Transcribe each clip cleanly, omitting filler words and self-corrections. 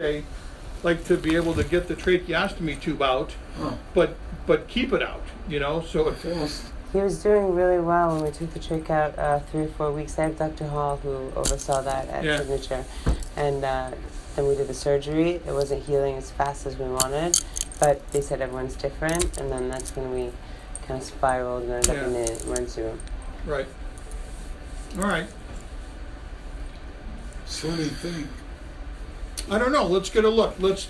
okay, like to be able to get the tracheostomy tube out, but keep it out, so if He was doing really well when we took the trach out 3 or 4 weeks. I have Dr. Hall who oversaw that at Signature. And then we did the surgery. It wasn't healing as fast as we wanted, but they said everyone's different. And then that's when we kind of spiraled and ended up in the emergency room. Right. All right. So what do you think? I don't know. Let's get a look. Let's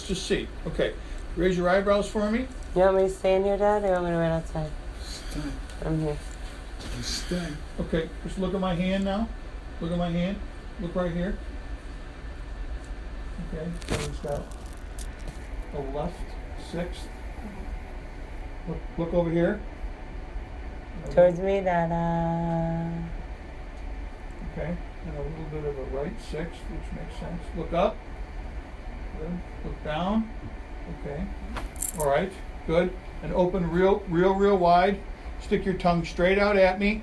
just see. Okay. Raise your eyebrows for me. You want me to stay in here, Dad, or you want me to wait outside? Stay. I'm here. You stay. Okay. Just look at my hand now. Look at my hand. Look right here. Okay. So it's got a left 6th. Look over here. Towards me, Dada. Okay. And a little bit of a right 6th, which makes sense. Look up. Good. Look down. Okay. All right. Good. And open real wide. Stick your tongue straight out at me.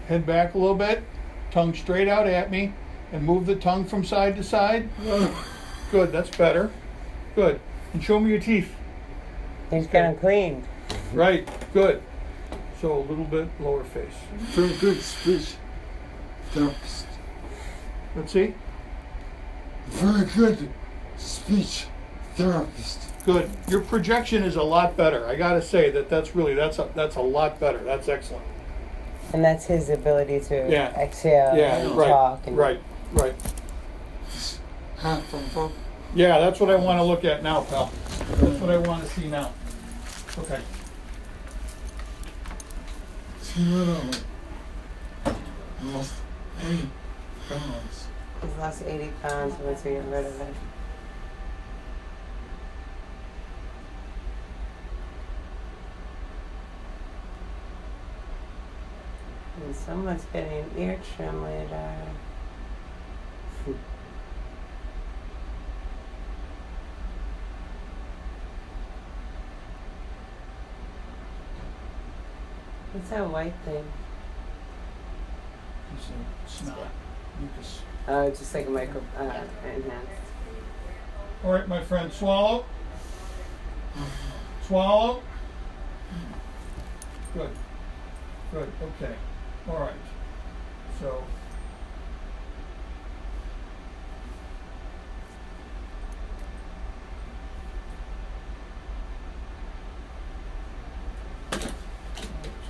Head back a little bit. Tongue straight out at me. And move the tongue from side to side. Good. That's better. Good. And show me your teeth. He's kind of cleaned. Right. Good. So a little bit lower face. Very good speech therapist. Let's see. Very good speech therapist. Good. Your projection is a lot better. I gotta say that's a lot better. That's excellent. And that's his ability to exhale and right, talk. And right. Half from up. Yeah, that's what I want to look at now, pal. That's what I want to see now. Okay. See what I lost 80 pounds. He's lost 80 pounds once we get rid of it. And someone's getting an ear trim later. What's that white thing? It's a snot. Mucus. Just like a micro enhanced. All right, my friend. Swallow. Swallow. Good. Good. Okay. All right. So.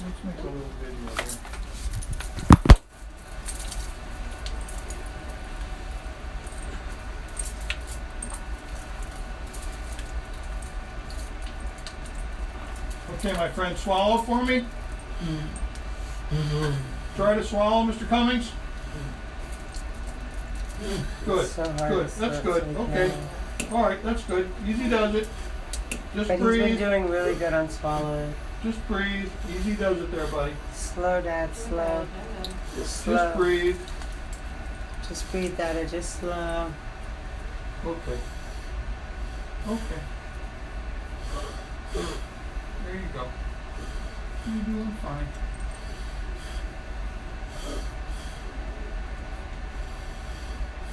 Let's make a little video here. Okay, my friend, swallow for me. Try to swallow, Mr. Cummings. Good. So hard Good. to That's swallow good. so Okay. hard. All right. That's good. Easy does it. Just But breathe. he's been doing really good on swallowing. Just breathe. Easy does it there, buddy. Slow, Dad, slow. Just slow. Just breathe. Just breathe, Dada, just slow. Okay. Okay. There you go. You're doing fine.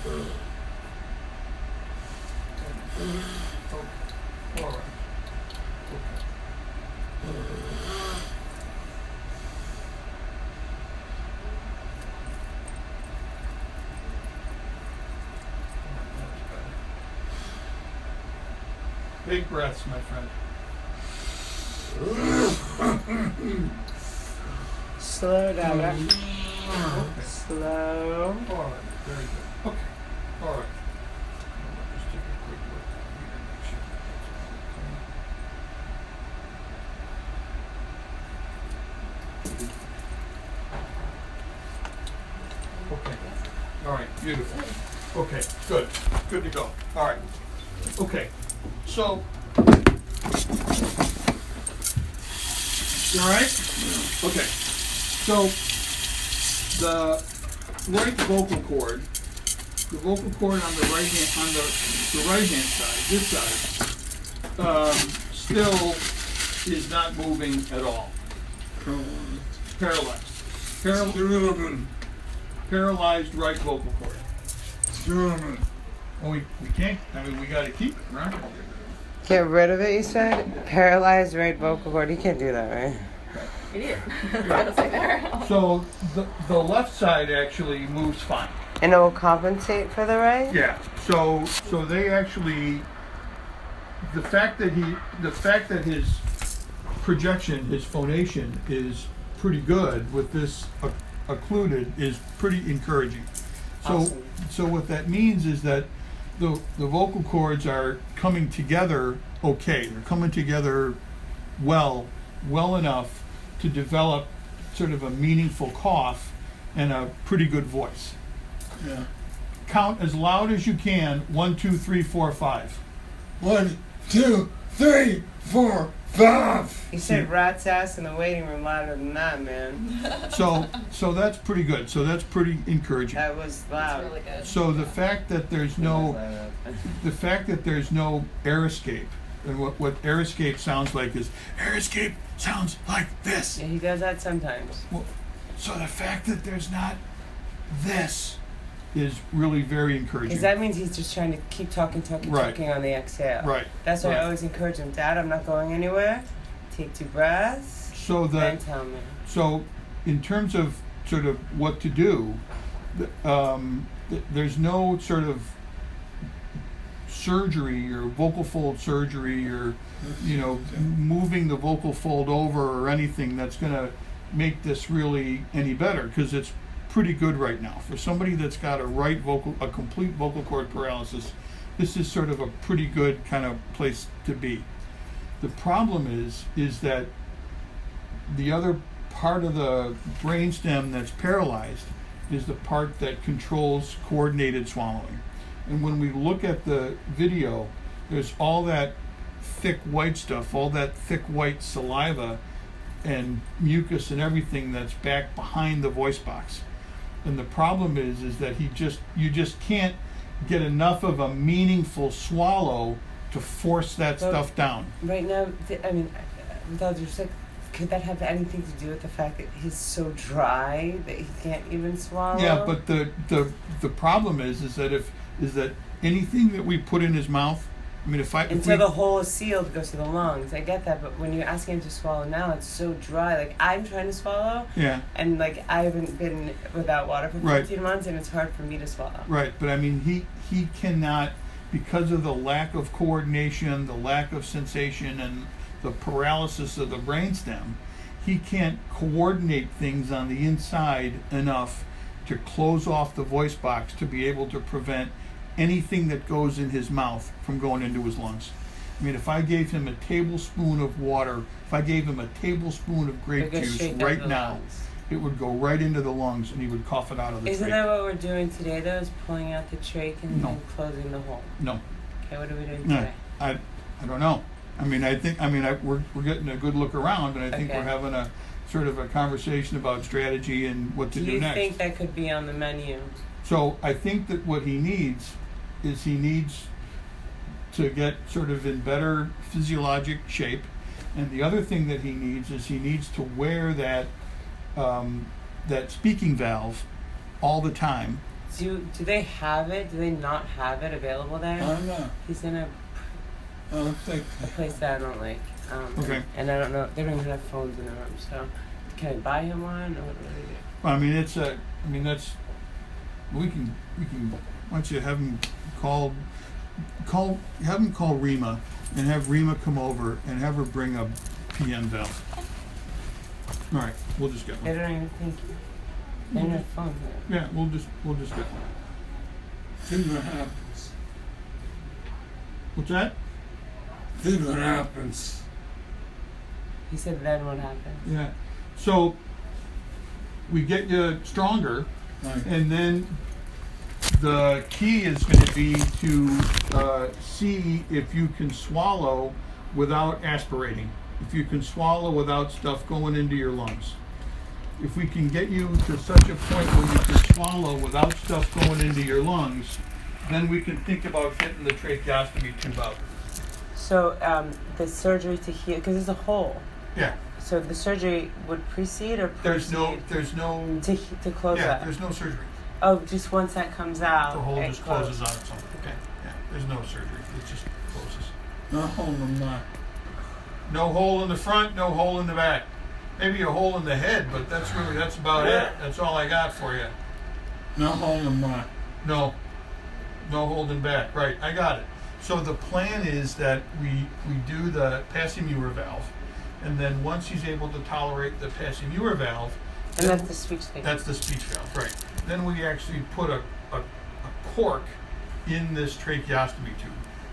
Okay. All right. Big breaths, my friend. Slow, Dada. Okay. Slow. All right. Very good. Okay. All right. Just take a quick look here to make sure that's okay. Okay. All right. Beautiful. Okay. Good. Good to go. All right. Okay. So. All right. Okay. So the right vocal cord, the vocal cord on the right hand, on the right hand side, this side, still is not moving at all. Paralyzed. Paralyzed right vocal cord. German. Well, we can't, I mean, we gotta keep it, right? Get rid of it, you said? Paralyzed right vocal cord. You can't do that, right? Idiot. Gotta say there. So the left side actually moves fine. And it will compensate for the right? Yeah. So they actually, the fact that his projection, his phonation is pretty good with this occluded is pretty encouraging. So Awesome. so what that means is that the vocal cords are coming together okay. They're coming together well enough to develop sort of a meaningful cough and a pretty good voice. Yeah. Count as loud as you can. 1, 2, 3, 4, 5. 1, 2, 3, 4, 5. You said rat's ass in the waiting room louder than that, man. So that's pretty good. So that's pretty encouraging. That was loud. That's really good. So the fact that there's no air escape, and what air escape sounds like is air escape sounds like this. Yeah, he does that sometimes. Well, so the fact that there's not this is really very encouraging. Because that means he's just trying to keep talking Right. on the exhale. Right. That's why Right. I always encourage him, Dad, I'm not going anywhere. Take 2 breaths. So Then tell me. So, in terms of sort of what to do, there's no sort of surgery or vocal fold surgery or, moving the vocal fold over or anything that's going to make this really any better, because it's pretty good right now. For somebody that's got a complete vocal cord paralysis, this is sort of a pretty good kind of place to be. The problem is that the other part of the brainstem that's paralyzed is the part that controls coordinated swallowing. And when we look at the video, there's all that thick white stuff, all that thick white saliva and mucus and everything that's back behind the voice box. And the problem is that you just can't get enough of a meaningful swallow to force that stuff down. Right now, with all due respect, could that have anything to do with the fact that he's so dry that he can't even swallow? Yeah, but the problem is that anything that we put in his mouth, Until the hole is sealed, it goes to the lungs. I get that, but when you're asking him to swallow now, it's so dry. Like, I'm trying to swallow, yeah, and like I haven't been without water for Right. 15 months, and it's hard for me to swallow. right. But he cannot, because of the lack of coordination, the lack of sensation, and the paralysis of the brainstem, he can't coordinate things on the inside enough to close off the voice box to be able to prevent anything that goes in his mouth from going into his lungs. If I gave him a tablespoon of water, if I gave him a tablespoon of grape It goes juice straight down right the now, lungs. it would go right into the lungs and he would cough it out of the Isn't trach. that what we're doing today, though? Is pulling out the trach and, No. and closing the hole? No, Okay, what are we doing no, today? I don't know. We're getting a good look around, and I think Okay. we're having a sort of a conversation about strategy and what to Do do you next. think that could be on the menu? So I think that what he needs is to get sort of in better physiologic shape, and the other thing that he needs to wear that speaking valve all the time. Do they have it? Do they not have it available there? I'm not. He's in a I don't think. place that I don't like. Okay. And I don't know. They don't even have phones in the room. So, can I buy him one, or what do I do? We can. Why don't you have him have him call Rima, and have Rima come over and have her bring a PN valve. All right, we'll just get They one. don't even think. They don't have phones there. Yeah, we'll just get one. Then what happens? What's that? Then what happens? He said, then what happened? Yeah. So we get you stronger, Like, and then the key is going to be to see if you can swallow without aspirating. If you can swallow without stuff going into your lungs. If we can get you to such a point where you can swallow without stuff going into your lungs, then we can think about getting the tracheostomy tube out. So, the surgery to heal, because there's a hole. Yeah. So the surgery would precede or There's precede no to close yeah, that? there's no surgery. Oh, just once that comes out. The hole it just closes on its own. Okay. Yeah. There's no surgery. It just closes. No hole in my. No hole in the front, no hole in the back. Maybe a hole in the head, but that's about it. That's all I got for you. No hole in my. No holding back. Right, I got it. So the plan is that we do the Passy-Muir valve, and then once he's able to tolerate the Passy-Muir valve, And that's the speech thing. that's the speech valve, right? Then we actually put a cork in this tracheostomy tube,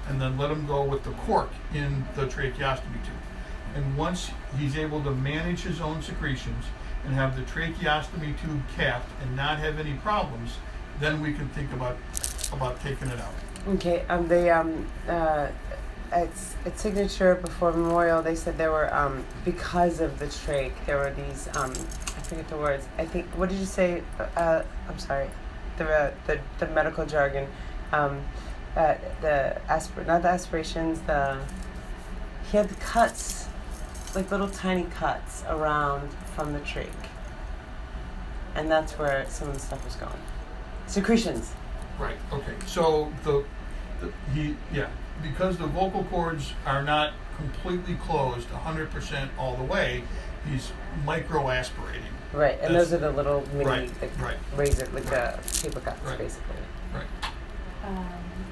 and then let him go with the cork in the tracheostomy tube. And once he's able to manage his own secretions and have the tracheostomy tube capped and not have any problems, then we can think about taking it out. Okay. At Signature before Memorial, they said there were because of the trach, there were these I forget the words. I think what did you say? I'm sorry, the medical jargon. Not the aspirations. He had the cuts, like little tiny cuts around from the trach, and that's where some of the stuff was going. Secretions. Right. Okay. So because the vocal cords are not completely closed 100% all the way, he's micro aspirating. Right, and those are the little mini right. razor, like paper cuts, Right. basically. Right.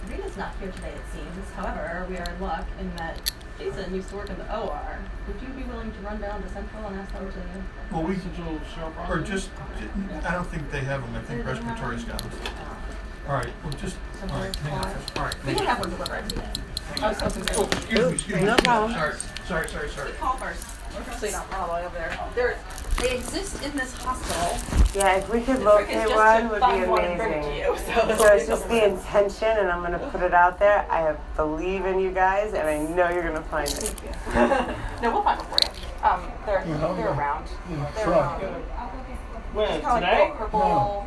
Rita's not here today, it seems. However, we are in luck in that Jason used to work in the OR. Would you be willing to run down to Central and ask them to? Well, we or just I don't think they have them. I think respiratory's got them. All right. Well, just all right. Hang on. All right. We can have one delivered today. Oh, so Excuse me. No problem. Sorry. call first, so you don't run all the way over there. They exist in this hospital. Yeah, if we could The trick is locate just one, to would be find one and bring it to amazing. you. So it's just the intention, and I'm gonna put it out there. I believe in you guys, and I know you're gonna find it. No, we'll find them for you. They're around. They're When? just kind of Today? like purple.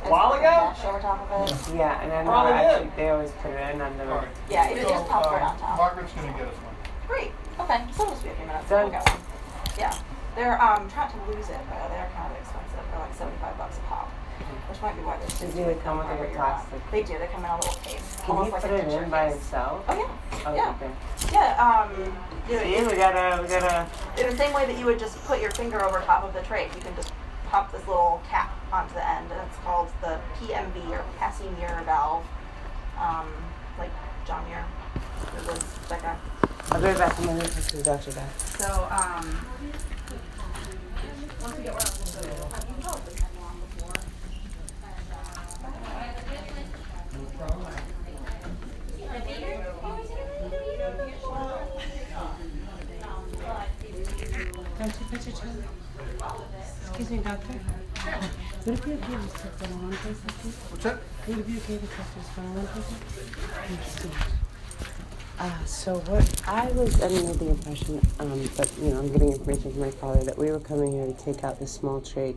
A while ago? Mesh over top of it. Yeah, and I know Probably actually did. they always put it in on the. All right. Yeah, it is top right on top. Margaret's gonna get us one. Great. Okay, so it'll just be a few minutes. Done. We'll get one. Yeah. They're trying to lose it, but they're kind of expensive. They're like $75 a pop, which might be why they're. Do they come with like a plastic? They do. They come in a little case. Can almost you like put a it picture in by case. itself? Oh yeah. Oh, Yeah. okay. Yeah. See, we gotta. In the same way that you would just put your finger over top of the trach, you can just pop this little cap onto the end, and it's called the PMV or Passy-Muir valve. Like John Muir. It was that guy. I'll be right back. I'm gonna listen to the doctor back. So, once we get one, we'll go. You can tell this time along before. Don't you put your tongue? Excuse me, doctor. Would it be okay to just touch on one place, please? What's that? Would it be okay to touch just on one place? Thank you so much. So what I was under the impression, but I'm getting information from my father that we were coming here to take out the small trach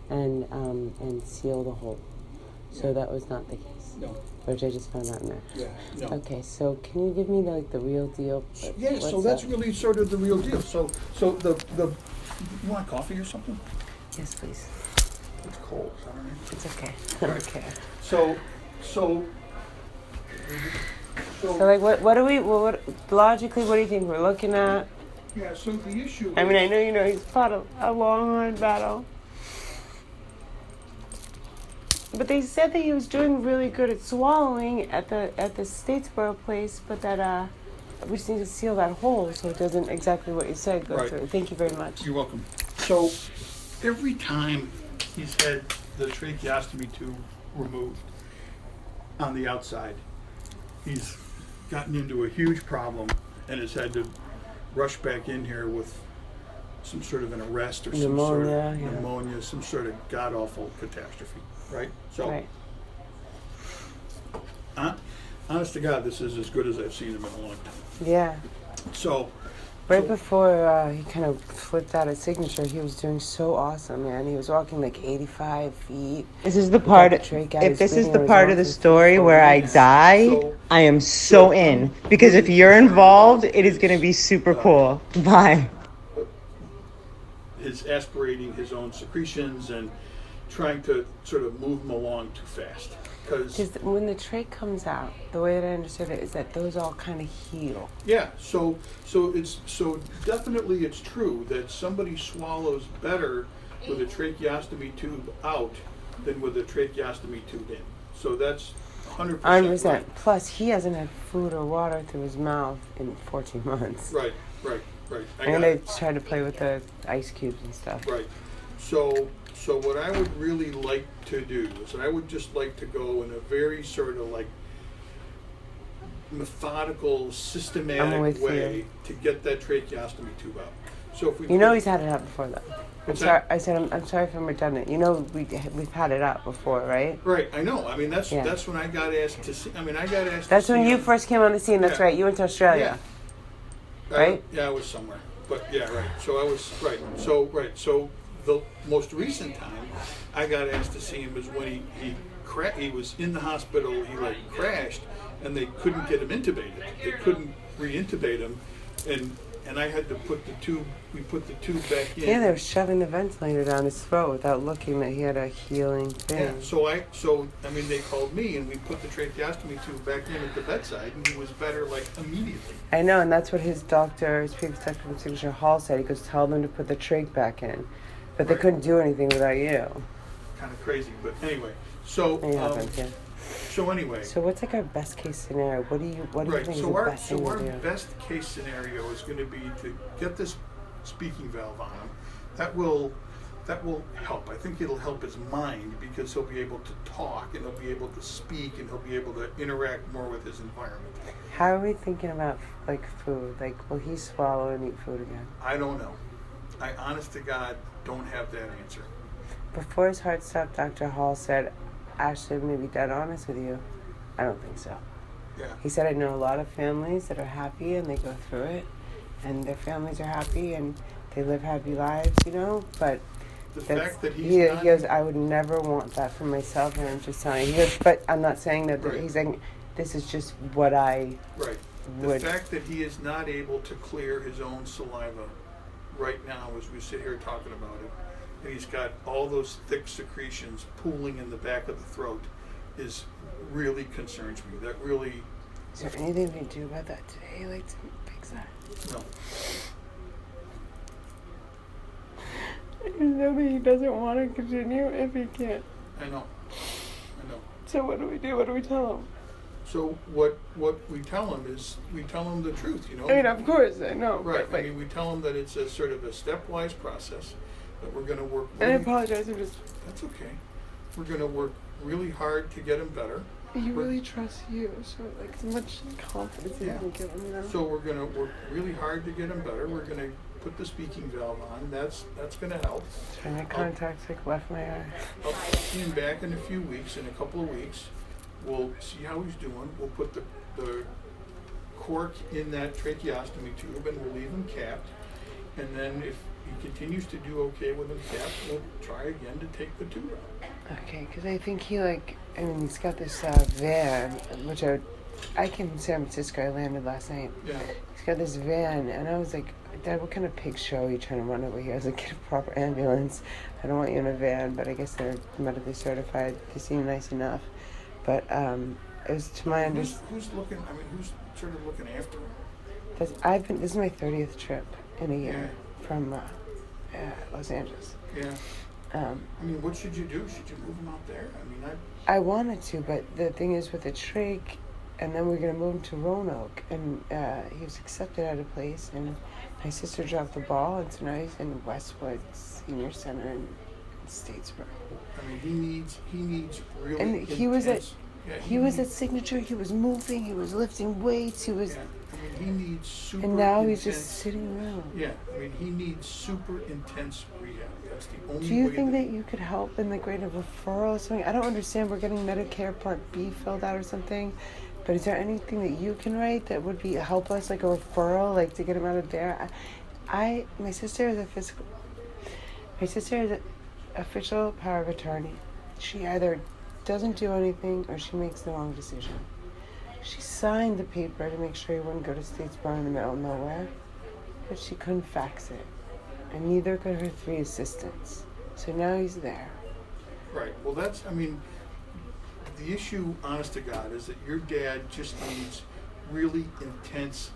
and seal the hole. So that was not the case. No. Which I just found out now. Yeah, no. Okay, so can you give me the real deal? Yeah, so What's that's up? really sort of the real deal. So the you want coffee or something? Yes, please. It's cold, sorry. It's okay. Right. Okay. So So like, what do we? What logically? What do you think we're looking at? yeah, so the issue. I mean, I know he's fought a long, hard battle, but they said that he was doing really good at swallowing at the Statesboro place, but that we just need to seal that hole so it doesn't exactly what you said go Right. through. Thank you very much. You're welcome. So Every time he's had the tracheostomy tube removed on the outside, he's gotten into a huge problem and has had to rush back in here with some sort of an arrest or some sort of Pneumonia, yeah. pneumonia, some sort of god-awful catastrophe, right? So, Right. honest to God, this is as good as I've seen him in a long time. Yeah. So, Right before he kind of flipped out at Signature, he was doing so awesome, man. He was walking like 85 feet. This is the part. If this is the part of the story where I die, I am so in. Because if you're involved, it is going to be super cool. Bye. his aspirating his own secretions and trying to sort of move him along too fast. Because when the trach comes out, the way that I understood it is that those all kind of heal. Yeah, so definitely it's true that somebody swallows better with a tracheostomy tube out than with a tracheostomy tube in. So that's 100% 100%. right. Plus, he hasn't had food or water through his mouth in 14 months. Right. And I tried to play with the ice cubes and stuff. Right. So what I would really like to do is I would just like to go in a very sort of like methodical, systematic way to get that tracheostomy tube out. So if we he's had it out before though. I'm sorry if I'm redundant. We've had it out before, right? Right, I know. I mean that's when I got asked to see. I mean I got asked. That's to when see you him. first came on the scene. That's right. You went to Australia. Yeah. Right? I was somewhere. But yeah, right. So I was right. So the most recent time I got asked to see him was when he was in the hospital. He like crashed, and they couldn't get him intubated. They couldn't re-intubate him, and I had to put the tube. We put the tube back in. Yeah, they were shoving the ventilator down his throat without looking that he had a healing thing. Yeah. So they called me, and we put the tracheostomy tube back in at the bedside, and he was better like immediately. I know, and that's what his previous doctor from Signature Hall said. He goes, tell them to put the trach back in. But they couldn't do anything without you. Kind of crazy, but anyway. So So anyway. So what's like our best case scenario? What do you think is the best thing to do? Our best case scenario is going to be to get this speaking valve on him. That will help. I think it'll help his mind because he'll be able to talk and he'll be able to speak and he'll be able to interact more with his environment. How are we thinking about like food? Like, will he swallow and eat food again? I don't know. I honest to God don't have that answer. Before his heart stopped, Dr. Hall said, Ashley, I'm going to be dead honest with you. I don't think so. Yeah. He said, I know a lot of families that are happy and they go through it, and their families are happy and they live happy lives, but the fact that he goes, I would never want that for myself, and I'm just telling you. He goes, but I'm not saying that. Right. He's saying, this is just what I would. The fact that he is not able to clear his own saliva right now as we sit here talking about it, and he's got all those thick secretions pooling in the back of the throat, is really concerns me. That really. Is there anything we can do about that today, like to fix that? No. You know that he doesn't want to continue if he can't. I know. So what do we do? What do we tell him? So what we tell him is we tell him the truth, I mean, of course, I know. Right. But, I mean, we tell him that it's a sort of a stepwise process that we're going to work. And I apologize. That's okay. We're going to work really hard to get him better. He really trusts you, so like as much confidence you can give him. So we're going to work really hard to get him better. We're going to put the speaking valve on. That's going to help. Trying to contact left my eye. I'll see him back in a few weeks. In a couple of weeks, we'll see how he's doing. We'll put the cork in that tracheostomy tube, and we'll leave him capped. And then if he continues to do okay with him capped, we'll try again to take the tube out. Okay, because I think he's got this van, which I came from San Francisco. I landed last night. Yeah. He's got this van, and I was like, Dad, what kind of pig show are you trying to run over here? I was like, get a proper ambulance. I don't want you in a van, but I guess they're medically certified. They seem nice enough. But it was to my understanding. Who's looking? I mean, who's sort of looking after him? This is my 30th trip in a year from Los Angeles. Yeah. I mean, what should you do? Should you move him out there? I mean, I wanted to, but the thing is with the trach, and then we're going to move him to Roanoke, and he was accepted at a place, and my sister dropped the ball, and so now he's in Westwood Senior Center in Statesboro. I mean, he needs really. And he was at Signature. He was moving. He was lifting weights. He was. Yeah. I mean, he needs super. And now intense, he's just sitting around. Yeah, I mean, he needs super intense rehab. That's the only. Do you way think that you could help in the grade of referral or something? I don't understand. We're getting Medicare Part B filled out or something, but is there anything that you can write that would help us, like a referral, like to get him out of there? My sister is an official power of attorney. She either doesn't do anything or she makes the wrong decision. She signed the paper to make sure he wouldn't go to Statesboro in the middle of nowhere, but she couldn't fax it, and neither could her 3 assistants. So now he's there. Right, well, that's, I mean, the issue, honest to God, is that your dad just needs really intense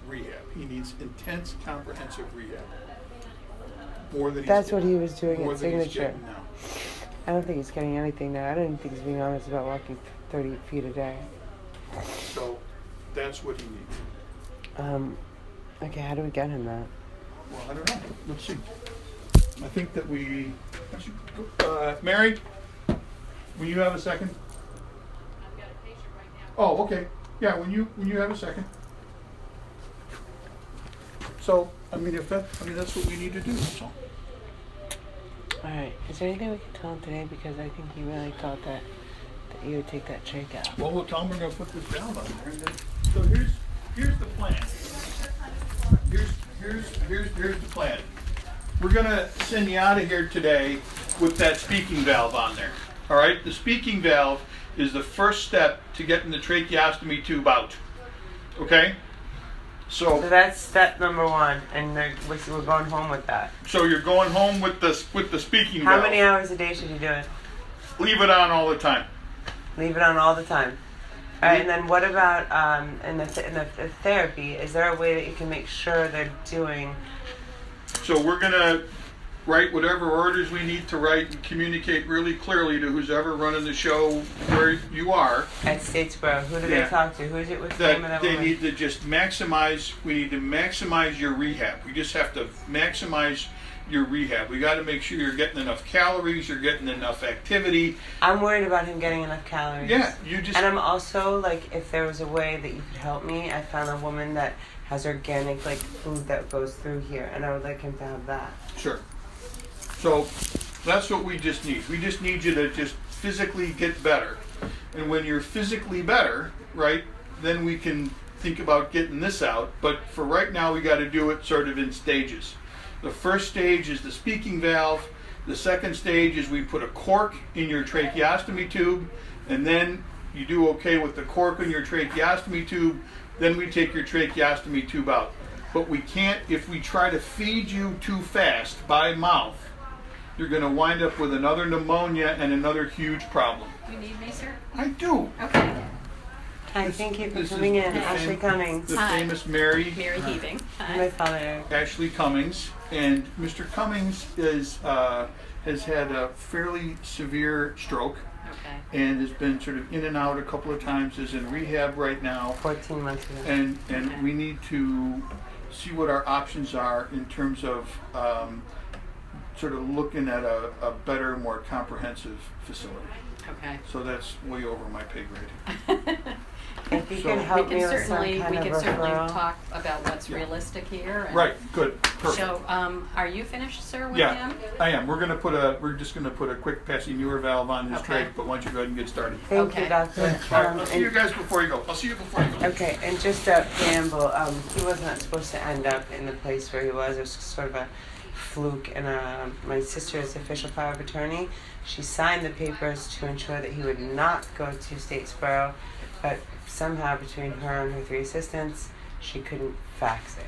rehab. He needs intense, comprehensive rehab. More than That's he's what getting, he was doing more at than he's Signature. getting now. I don't think he's getting anything now. I don't think he's being honest about walking 30 feet a day. So that's what he needs. Okay, how do we get him that? Well, I don't know. Let's see. I think that we, Mary, when you have a second? I've got a patient right now. Oh, okay. Yeah, when you have a second. So, I mean, that's what we need to do, that's all. Alright, is there anything we can tell him today? Because I think he really thought that you would take that trach out. Well, we'll tell them we're gonna put this valve on there, and then, so here's the plan. Here's the plan. We're gonna send you out of here today with that speaking valve on there. All right, the speaking valve is the first step to getting the tracheostomy tube out. Okay? So that's step number one, and we're going home with that. So you're going home with the speaking How valve. many hours a day should you do it? Leave it on all the time. Leave it on all the time. All right, and then what about in the therapy? Is there a way that you can make sure they're doing? So we're gonna write whatever orders we need to write and communicate really clearly to who's ever running the show where you are. At Statesboro, who do they Yeah. talk to? Who's it? What's the name of That that they woman? need to just maximize. We need to maximize your rehab. We just have to maximize your rehab. We got to make sure you're getting enough calories. You're getting enough activity. I'm worried about him getting enough calories. Yeah, you just. And I'm also like, if there was a way that you could help me, I found a woman that has organic like food that goes through here, and I would like him to have that. Sure. So that's what we just need. We just need you to just physically get better. And when you're physically better, right, then we can think about getting this out. But for right now, we got to do it sort of in stages. The first stage is the speaking valve. The second stage is we put a cork in your tracheostomy tube. And then you do okay with the cork in your tracheostomy tube. Then we take your tracheostomy tube out. But we can't, if we try to feed you too fast by mouth, you're going to wind up with another pneumonia and another huge problem. You need me, sir? I do. Okay. Hi, thank you for This is coming in. the Ashley Cummings. The Hi. famous Mary Mary Heaving. My father, Eric. Ashley Cummings. And Mr. Cummings has had a fairly severe stroke Okay. and has been sort of in and out a couple of times, is in rehab right now. 14 months ago. And Okay. we need to see what our options are in terms of sort of looking at a better, more comprehensive facility. Okay. So that's way over my pay grade. If you So- can help me with some certainly kind of referral. talk about what's Yeah. realistic here. And Right, good, perfect. So, are you finished, sir, with Yeah, him? I am. We're just gonna put a quick passing Muir valve on his Okay. trach, but why don't you go ahead and get started. Thank Okay. you, doctor. All right, I'll see you And- guys before you go. okay, and just a preamble, he was not supposed to end up in the place where he was. It was sort of a fluke, and my sister is official power of attorney. She signed the papers to ensure that he would not go to Statesboro, but somehow between her and her 3 assistants, she couldn't fax it.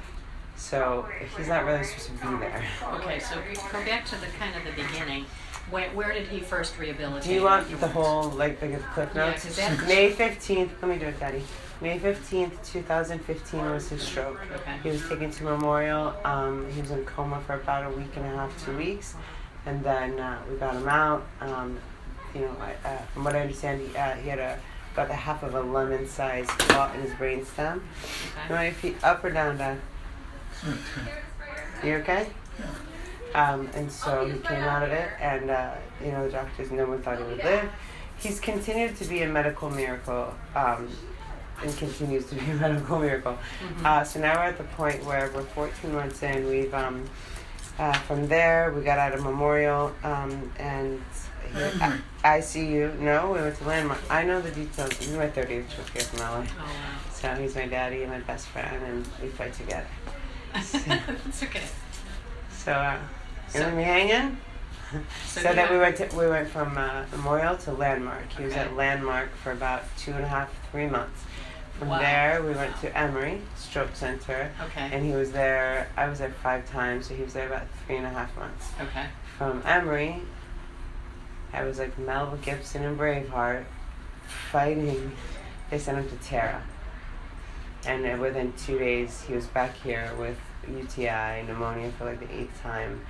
So he's not really supposed to be there. Okay, so go back to the kind of the beginning. Where did he first rehabilitate? Do you want the whole, like the cliff Yeah, notes? 'cause that- May 15th, let me do it, Daddy. May 15th, 2015 was his stroke. Okay. He was taken to Memorial. He was in coma for about a week and a half, 2 weeks. And then we got him out. From what I understand, he had about the half of a lemon-sized clot in his brainstem. You want your feet up or down, Dad? You okay? And so he came out of it, and the doctors, no one thought he would live. He's continued to be a medical miracle, and continues to be a medical miracle. So now we're at the point where we're 14 months in. We've from there we got out of Memorial, and ICU. No, we went to Landmark. I know the details. This is my 30th trip here from LA. Oh, wow. So he's my daddy and my best friend, and we fight together. That's okay. So, you leave me hanging? So then we went from Memorial to Landmark. He was Okay. at Landmark for about 2.5, 3 months. From Wow. there, we went to Emory Stroke Center, Okay. and he was there. I was there 5 times, so he was there about 3.5 months. Okay. From Emory, I was like Mel Gibson and Braveheart fighting. They sent him to Tara. And within 2 days, he was back here with UTI, pneumonia for like the 8th time,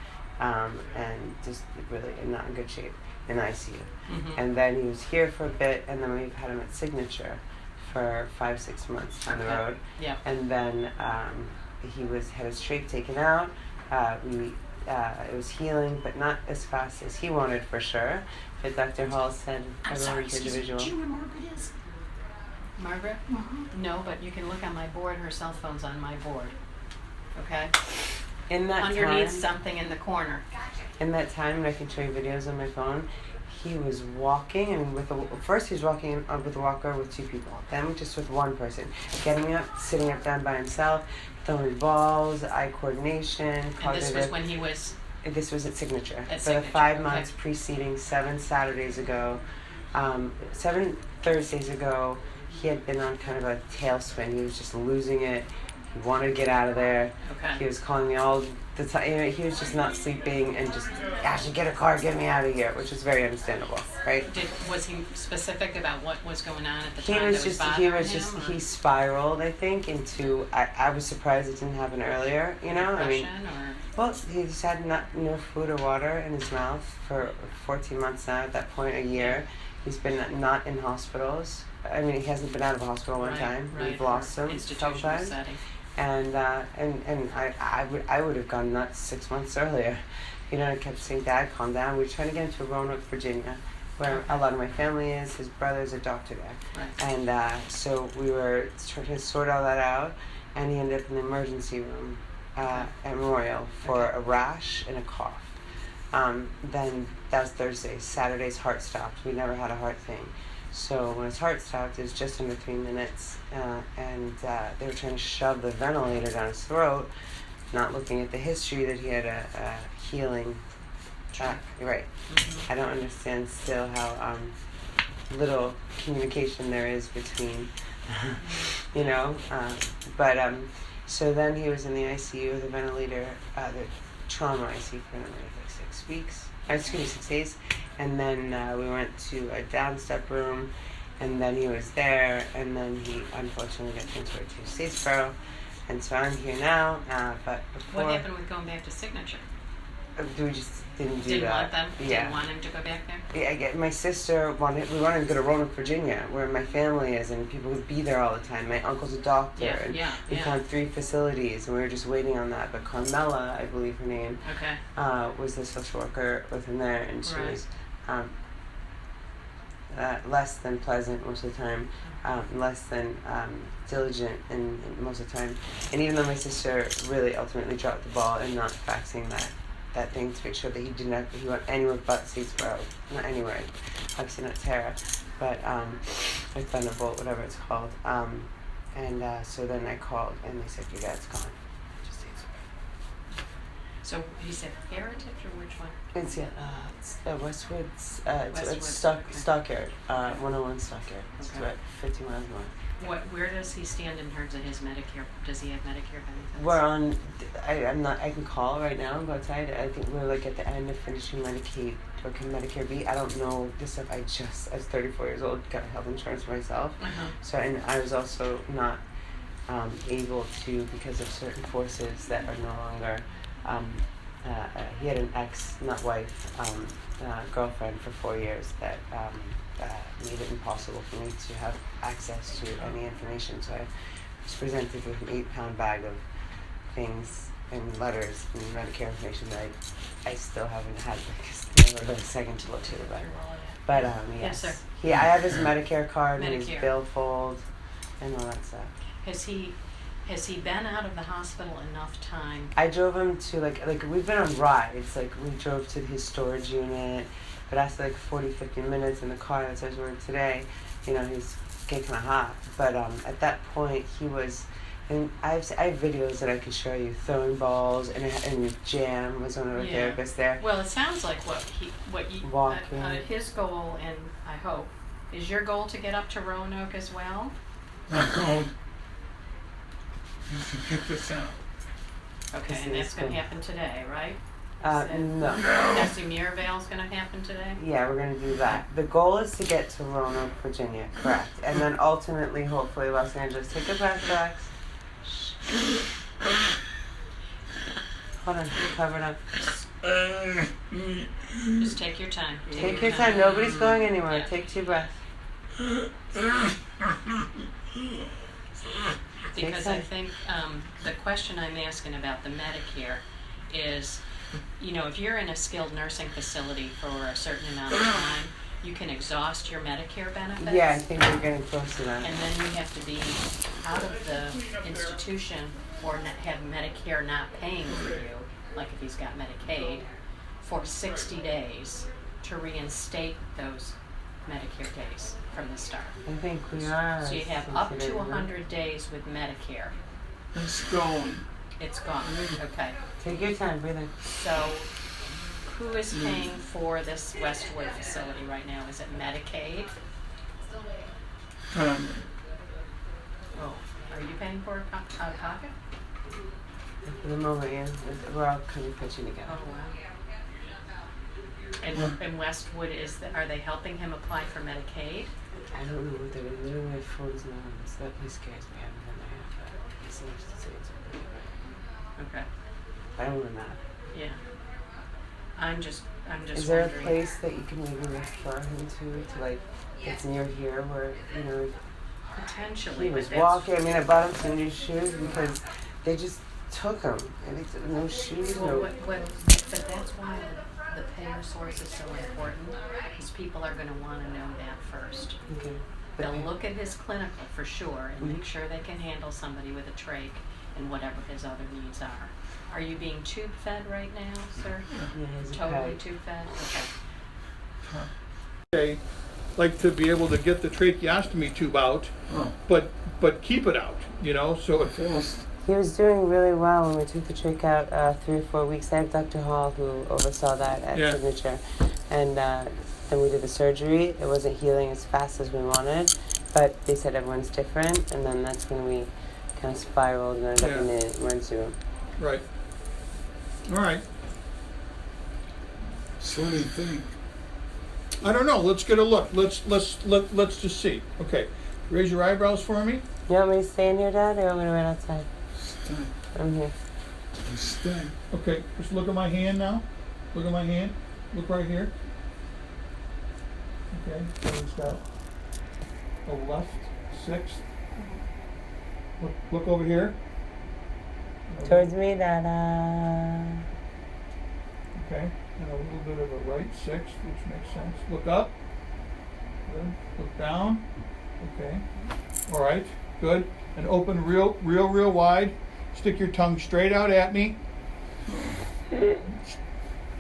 and just really not in good shape in ICU. And then he was here for a bit, and then we've had him at Signature for 5-6 months on the road. Yeah. And then he had his trach taken out. It was healing, but not as fast as he wanted for sure. But Dr. Hall said everyone's individual. Do you know where Margaret is? Margaret? No, but you can look on my board. Her cell phone's on my board. Okay? In that Underneath time, something in the corner. in that time, and I can show you videos on my phone, he was walking, and first he was walking with a walker with 2 people, then just with 1 person, getting up, sitting up down by himself, throwing balls, eye coordination, cognitive. And this was when he was... This was at Signature. At For the Signature, 5 okay. months preceding 7 Saturdays ago, 7 Thursdays ago, he had been on kind of a tailspin. He was just losing it. He wanted to get out of there. Okay. He was calling me all the time. You know, he was just not sleeping and just, Ashley, get a car, get me out of here, which is very understandable, right? Was he specific about what was going on at the He time was that was just, bothering him? he spiraled, I think, into, I was surprised it didn't happen earlier, you know? I mean, well, he just had no food or water in his mouth for 14 months now, at that point, a year. He's been not in hospitals. I mean, he hasn't been out of a hospital one time. We've lost him a couple times. Setting. And I would have gone nuts 6 months earlier. You know, I kept saying, Dad, calm down. We were trying to get into Roanoke, Virginia, where a lot of my family is. His brother's a doctor there. Right. And so we were trying to sort all that out, and he ended up in the emergency room at Memorial for a rash and a cough. Then that was Thursday. Saturday's heart stopped. We never had a heart thing. So when his heart stopped, it was just under 3 minutes, and they were trying to shove the ventilator down his throat, not looking at the history that he had a healing. Right. I don't understand still how little communication there is between, you know. So then he was in the ICU, the ventilator, the trauma ICU for another like 6 weeks. 6 days. And then we went to a downstep room, and then he was there, and then he unfortunately got transferred to Statesboro, and so I'm here now. But before, What happened with going back to Signature? We just didn't do Didn't that. want them? Yeah. Didn't want him to go back there? Yeah, my sister we wanted to go to Roanoke, Virginia, where my family is, and people would be there all the time. My uncle's a doctor, and we found 3 facilities, and we were just waiting on that. But Carmela, I believe her name, was the social worker with him there, and she was less than pleasant most of the time, less than diligent and most of the time. And even though my sister really ultimately dropped the ball in not faxing that thing to make sure that he went anywhere but Statesboro, not anywhere, obviously not Tara, but or Thunderbolt, whatever it's called. So then I called and they said, your dad's gone to Statesboro. So he said Heritage or which one? It's Westwood's. Westwood, It's Stockyard, 101 Stockyard. It's about 50 miles north. Where does he stand in terms of his Medicare? Does he have Medicare benefits? We're on. I can call right now and go outside. I think we're like at the end of finishing Medicaid or can Medicare be. I don't know this stuff. I was 34 years old, got health insurance myself. So, and I was also not able to, because of certain forces that are no longer. He had an ex, not wife, girlfriend for 4 years that made it impossible for me to have access to any information. So I was presented with an 8-pound bag of things and letters and Medicare information that I still haven't had a second to look to about. But yes, sir. I have his Medicare card and his Medicare. billfold and all that stuff. Has he been out of the hospital enough time? I drove him to like we've been on rides. Like we drove to his storage unit, but after like 40-50 minutes in the car, that's where we were today. You know, he's getting kind of hot. But at that point, he was. And I have videos that I could show you, throwing balls, and Jam was one of the therapists there. Well, it sounds like walking. His goal, and I hope, is your goal to get up to Roanoke as well? My goal is to get this out. Okay, and that's going to happen today, right? No. Bessie Mirabelle's gonna happen today? Yeah, we're gonna do that. The goal is to get to Roanoke, Virginia, correct? And then ultimately, hopefully, Los Angeles. Take a breath, Rex. Hold on, you're covered up. Just take your time. Take your time. Nobody's going anywhere. Yeah. Take 2 breaths. Because I think the question I'm asking about the Medicare is, you know, if you're in a skilled nursing facility for a certain amount of time, you can exhaust your Medicare benefits. Yeah, I think we're getting close to that. And then you have to be out of the institution or have Medicare not paying for you, like if he's got Medicaid, for 60 days to reinstate those Medicare days from the start. I think we are. So you have up to 100 days with Medicare. It's going. It's gone. Okay. Take your time, breathe in. So who is paying for this Westwood facility right now? Is it Medicaid? Oh, are you paying for it out of pocket? For the moment, yeah. We're all kind of pitching together. Oh, wow. And Westwood, are they helping him apply for Medicaid? I don't know what they're doing. They don't have phones now. So that place scares me. I haven't been there yet, but he seems to say it's okay, right? Okay. I don't know that. Yeah. I'm just Is there a wondering. place that you can maybe refer him to like, it's near here where, you know, Potentially, he was but that's, walking. I mean, I bought him some new shoes because they just took him. And they, no shoes, well, no. but that's why the payer source is so important, because people are going to want to know that first. Okay. They'll look at his clinical for sure and make sure they can handle somebody with a trach and whatever his other needs are. Are you being tube fed right now, sir? Yeah, he's a Totally peg. tube fed? Okay. Okay, like to be able to get the tracheostomy tube out, but keep it out, you know, so if He was doing really well when we took the trach out 3 or 4 weeks. I have Dr. Hall who oversaw that at Yeah. Signature. And then we did the surgery. It wasn't healing as fast as we wanted, but they said everyone's different. And then that's when we kind of spiraled and ended up in the emergency room. right. All right. So what do you think? I don't know. Let's get a look. Let's just see. Okay. Raise your eyebrows for me. You want me to stay in here, Dad, or you want me to wait outside? Stay. I'm here. Stay. Okay. Just look at my hand now. Look at my hand. Look right here. Okay. So it's got a left 6. Look over here. Towards me, Dada. Okay. And a little bit of a right 6, which makes sense. Look up. Good. Look down. Okay. All right. Good. And open real wide. Stick your tongue straight out at me.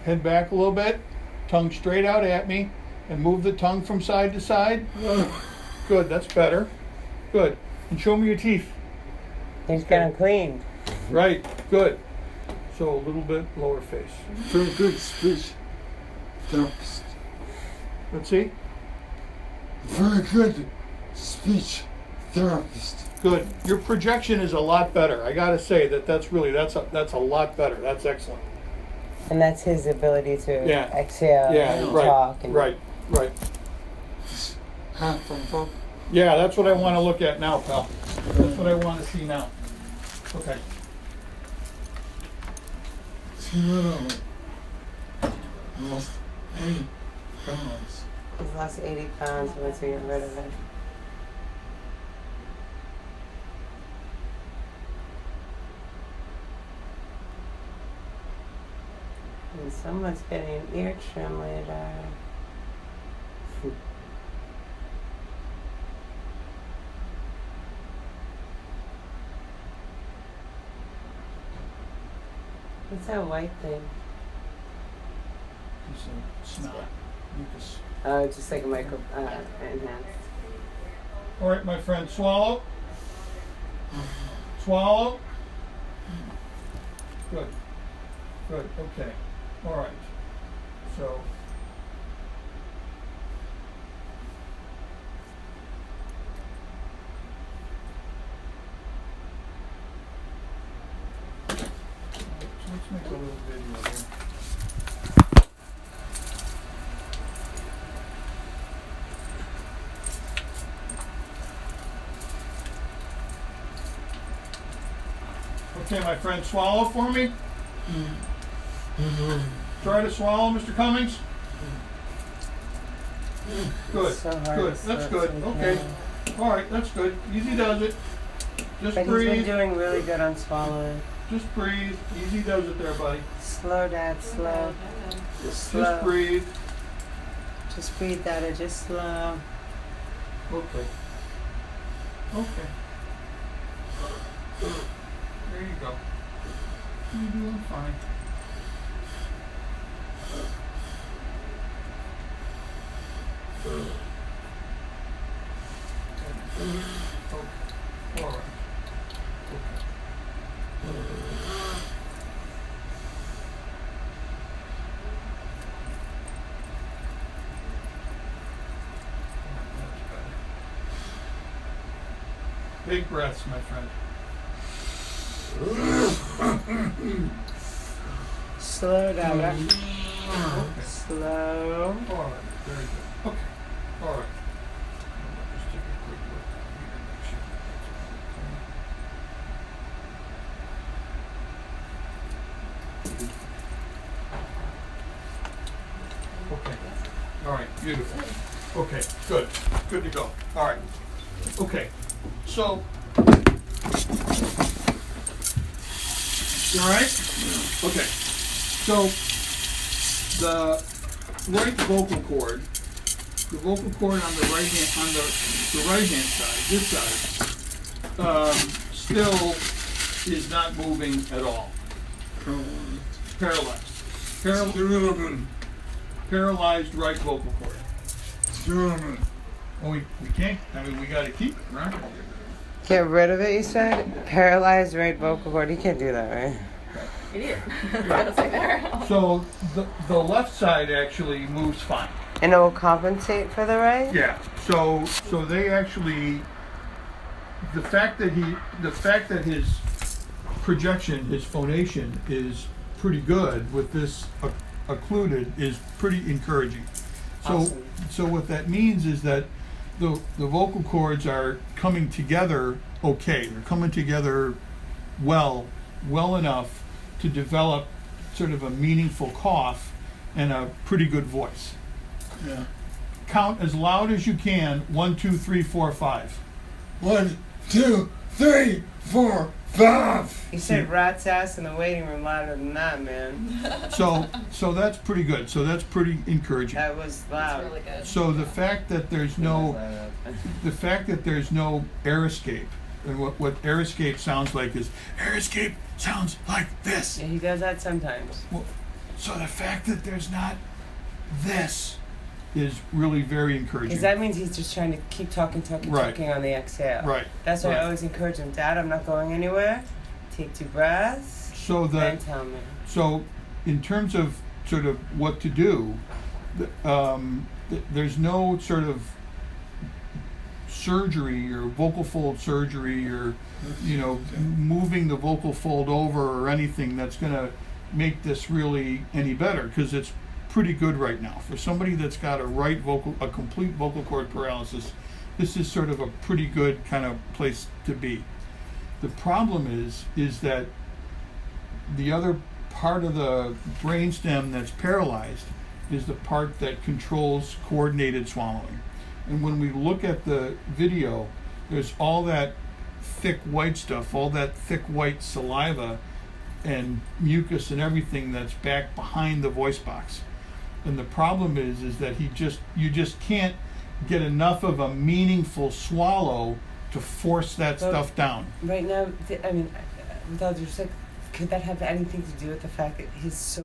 Head back a little bit. Tongue straight out at me. And move the tongue from side to side. Good. That's better. Good. And show me your teeth. He's kind of clean. Right. Good. So a little bit lower face. Very good speech therapist. Let's see. Very good speech therapist. Good. Your projection is a lot better. I gotta say that's a lot better. That's excellent. And that's his ability to exhale and right, talk. And right. Half of up. Yeah, that's what I want to look at now, pal. That's what I want to see now. Okay. See what I lost 80 pounds. He's lost 80 pounds once we get rid of it. And someone's getting an ear trim later. What's that white thing? It's a snot. Mucus. Just like a micro enhanced. All right, my friend. Swallow. Swallow. Good. Good. Okay. All right. So. Let's make a little video here. Okay, my friend, swallow for me. Try to swallow, Mr. Cummings. Good, So hard good, to that's swallow good, so okay. hard. All right, that's good. Easy does it. Just But he's been breathe, doing really good on swallowing. just breathe. Easy does it there, buddy. Slow, Dad, slow. Just slow. Just breathe. Just breathe, Dada, just slow. Okay. Okay. There you go. You're doing fine. Okay. All right. Big breaths, my friend. Slow, Dada. Okay. Slow. All right. Very good. Okay. All right. Let's just take a quick look here to make sure that's okay. All right. Beautiful. Okay. Good. Good to go. All right. Okay. So. You all right? Okay. So the right vocal cord, the vocal cord on the right hand side, this side, still is not moving at all. Paralyzed. Paralyzed right vocal cord. Well, we can't. I mean, we got to keep it, right? Get rid of it, you said? Paralyzed right vocal cord. You can't do that, right? Idiot. Gotta say there. So the left side actually moves fine. And it will compensate for the right? Yeah. So they actually, the fact that his projection, his phonation is pretty good with this occluded is pretty encouraging. So Awesome. So what that means is that the vocal cords are coming together okay. They're coming together well enough to develop sort of a meaningful cough and a pretty good voice. Yeah. Count as loud as you can. 1, 2, 3, 4, 5. 1, 2, 3, 4, 5. You said rat's ass in the waiting room louder than that, man. So that's pretty good. So that's pretty encouraging. That was loud. Really good. So the fact that there's no air escape, and what air escape sounds like is air escape sounds like this. Yeah, he does that sometimes. Well, so the fact that there's not this is really very encouraging. Because that means he's just trying to keep talking Right. on the exhale. Right. That's why Right. I always encourage him, Dad, I'm not going anywhere. Take 2 breaths. So Then tell me. So, in terms of sort of what to do, there's no sort of surgery or vocal fold surgery or, moving the vocal fold over or anything that's going to make this really any better, because it's pretty good right now. For somebody that's got a complete vocal cord paralysis, this is sort of a pretty good kind of place to be. The problem is that the other part of the brainstem that's paralyzed is the part that controls coordinated swallowing. And when we look at the video, there's all that thick white stuff, all that thick white saliva and mucus and everything that's back behind the voice box. And the problem is that you just can't get enough of a meaningful swallow to force that stuff down. Right now, with all due respect, could that have anything to do with the fact that he's so